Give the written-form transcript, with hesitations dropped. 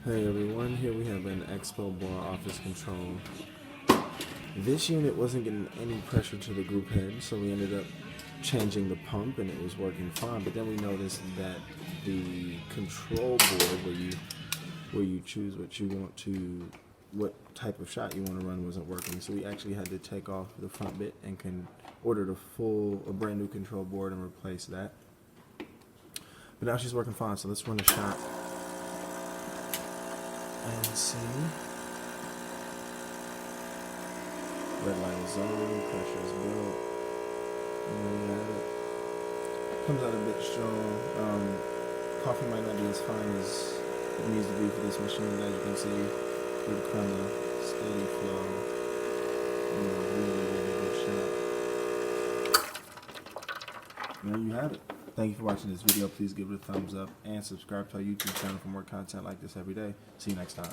Hey everyone, here we have an Expobar office control. This unit wasn't getting any pressure to the group head, so we ended up changing the pump and it was working fine. But then we noticed that the control board where you choose what type of shot you want to run wasn't working. So we actually had to take off the front bit and ordered a brand new control board and replace that. But now she's working fine, so let's run a shot and see. Red light is on, pressure is built. And there you have it. Comes out a bit strong. Coffee might not be as fine as it needs to be for this machine. As you can see, good kind of steady flow. Really good shot. There you have it. Thank you for watching this video. Please give it a thumbs up and subscribe to our YouTube channel for more content like this every day. See you next time.